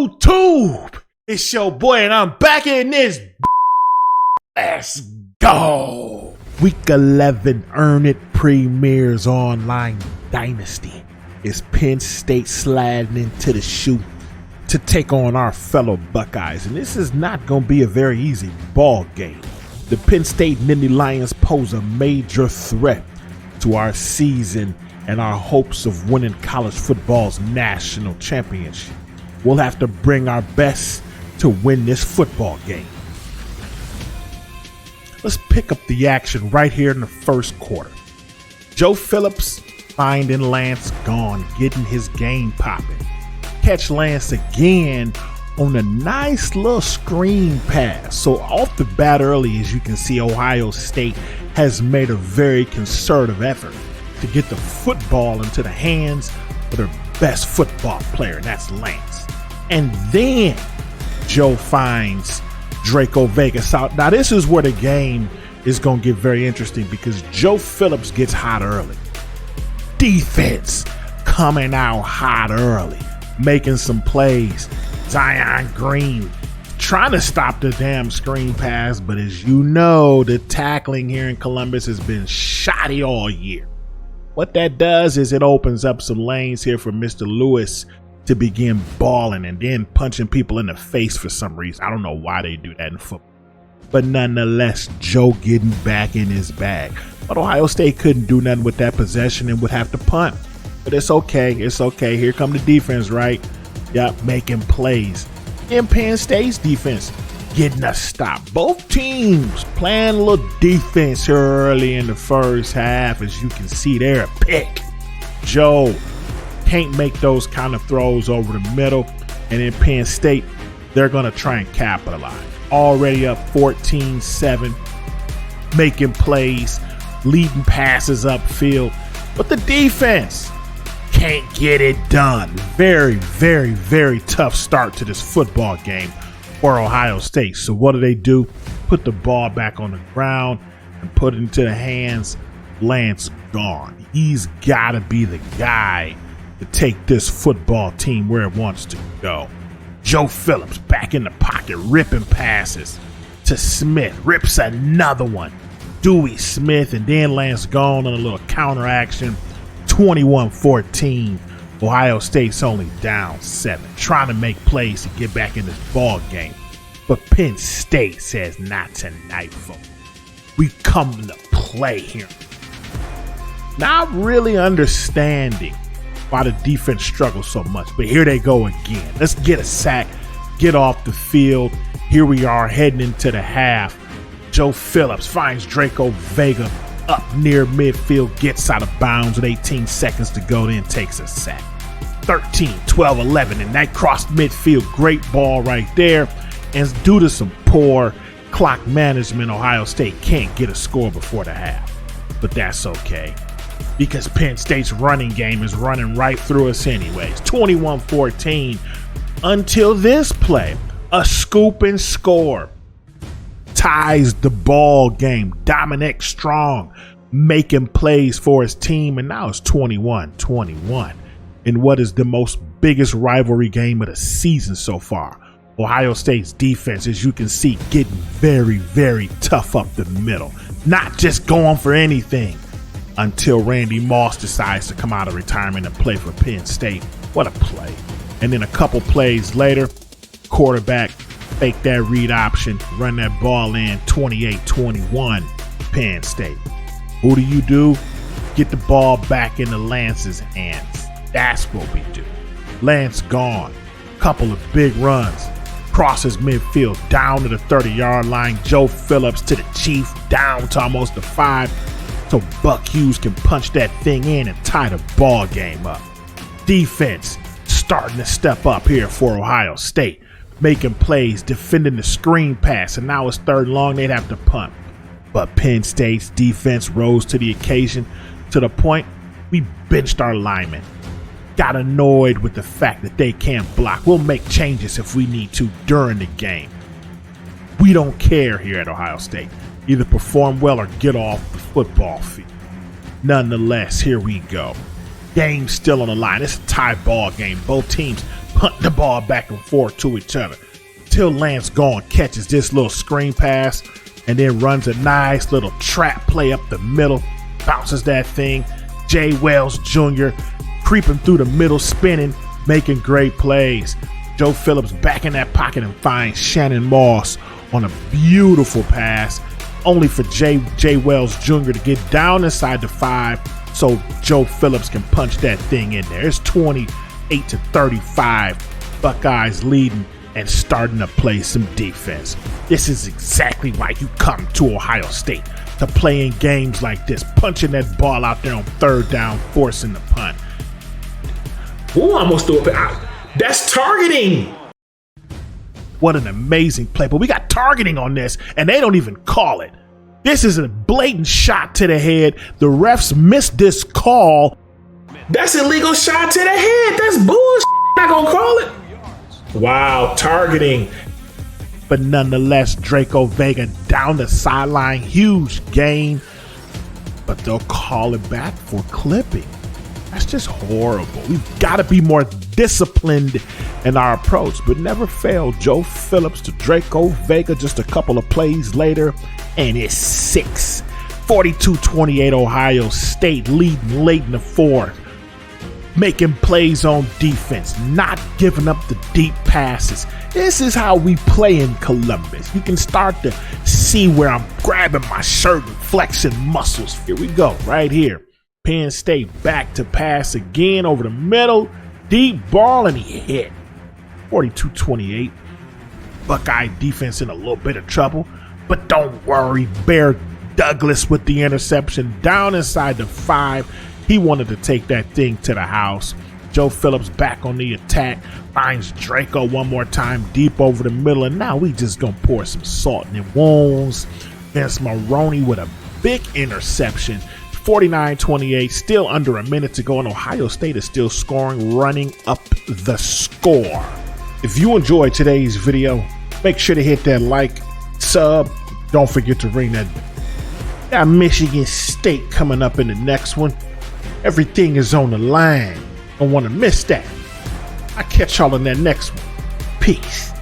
YouTube? It's your boy and I'm back in this. Let's go. Week 11 Earn It premieres online dynasty. Is Penn State sliding into the shoe to take on our fellow Buckeyes, and this is not going to be a very easy ball game. The Penn State Nittany Lions pose a major threat to our season and our hopes of winning college football's national championship. We'll have to bring our best to win this football game. Let's pick up the action right here in the first quarter. Joe Phillips finding Lance gone, getting his game popping. Catch Lance again on a nice little screen pass. So off the bat early, as you can see, Ohio State has made a very concerted effort to get the football into the hands of their best football player, and that's Lance. And then Joe finds Draco Vegas out. Now this is where the game is going to get very interesting because Joe Phillips gets hot early. Defense coming out hot early, making some plays. Zion Green trying to stop the damn screen pass, but as you know, the tackling here in Columbus has been shoddy all year. What that does is it opens up some lanes here for Mr. Lewis to begin balling and then punching people in the face for some reason. I don't know why they do that in football. But nonetheless, Joe getting back in his bag. But Ohio State couldn't do nothing with that possession and would have to punt. But it's okay. It's okay. Here come the defense, right? Yep, making plays. And Penn State's defense getting a stop. Both teams playing a little defense here early in the first half. As you can see there, a pick. Joe can't make those kind of throws over the middle. And in Penn State, they're going to try and capitalize. Already up 14-7, making plays, leading passes upfield. But the defense can't get it done. Very, very, very tough start to this football game for Ohio State. So what do? Put the ball back on the ground and put it into the hands. Lance gone. He's got to be the guy to take this football team where it wants to go. Joe Phillips back in the pocket, ripping passes to Smith. Rips another one. Dewey Smith, and then Lance gone on a little counter action. 21-14. Ohio State's only down 7. Trying to make plays to get back in this ball game. But Penn State says not tonight, folks. We come to play here. Not really understanding why the defense struggles so much, but here they go again. Let's get a sack, get off the field. Here we are heading into the half. Joe Phillips finds Draco Vega up near midfield, gets out of bounds with 18 seconds to go, then takes a sack. 13, 12, 11, and that crossed midfield. Great ball right there. And due to some poor clock management, Ohio State can't get a score before the half. But that's okay, because Penn State's running game is running right through us anyways. 21-14 until this play. A scoop and score ties the ball game. Dominic Strong making plays for his team, and now it's 21-21 in what is the most biggest rivalry game of the season so far. Ohio State's defense, as you can see, getting very, very tough up the middle. Not just going for anything until Randy Moss decides to come out of retirement and play for Penn State. What a play. And then a couple plays later, quarterback fake that read option, run that ball in. 28-21 Penn State. Who do? Get the ball back into Lance's hands. That's what we do. Lance gone. Couple of big runs. Crosses midfield down to the 30-yard line. Joe Phillips to the Chief, down to almost the 5. So Buck Hughes can punch that thing in and tie the ball game up. Defense starting to step up here for Ohio State, making plays, defending the screen pass, and now it's 3rd and long. They'd have to punt. But Penn State's defense rose to the occasion to the point we benched our linemen. Got annoyed with the fact that they can't block. We'll make changes if we need to during the game. We don't care here at Ohio State. Either perform well or get off the football field. Nonetheless, here we go. Game still on the line. It's a tie ball game. Both teams punt the ball back and forth to each other. Till Lance Gone catches this little screen pass and then runs a nice little trap play up the middle. Bounces that thing. Jay Wells Jr. creeping through the middle, spinning, making great plays. Joe Phillips back in that pocket and finds Shannon Moss on a beautiful pass, only for Jay Wells Jr. to get down inside the 5 so Joe Phillips can punch that thing in there. It's 28-35. Buckeyes leading and starting to play some defense. This is exactly why you come to Ohio State, to play in games like this, punching that ball out there on 3rd down, forcing the punt. Ooh, almost threw it out. That's targeting. What an amazing play, but we got targeting on this and they don't even call it. This is a blatant shot to the head. The refs missed this call. That's an illegal shot to the head. That's bullshit. Not gonna call it. Wow, targeting. But nonetheless, Draco Vega down the sideline, huge gain. But they'll call it back for clipping. That's just horrible. We've got to be more disciplined in our approach, but never fail. Joe Phillips to Draco Vega just a couple of plays later, and it's 6. 42-28 Ohio State leading late in the 4th. Making plays on defense, not giving up the deep passes. This is how we play in Columbus. You can start to see where I'm grabbing my shirt and flexing muscles. Here we go, right here. Penn State back to pass again over the middle. Deep ball, and he hit. 42-28. Buckeye defense in a little bit of trouble. But don't worry, Bear Douglas with the interception down inside the 5. He wanted to take that thing to the house. Joe Phillips back on the attack. Finds Draco one more time deep over the middle. And now we just going to pour some salt in the wounds. Vince Maroney with a big interception. 49-28, still under a minute to go, and Ohio State is still scoring, running up the score. If you enjoyed today's video, make sure to hit that like, sub. Don't forget to ring that bell. Got Michigan State coming up in the next one. Everything is on the line. Don't want to miss that. I'll catch y'all in that next one. Peace.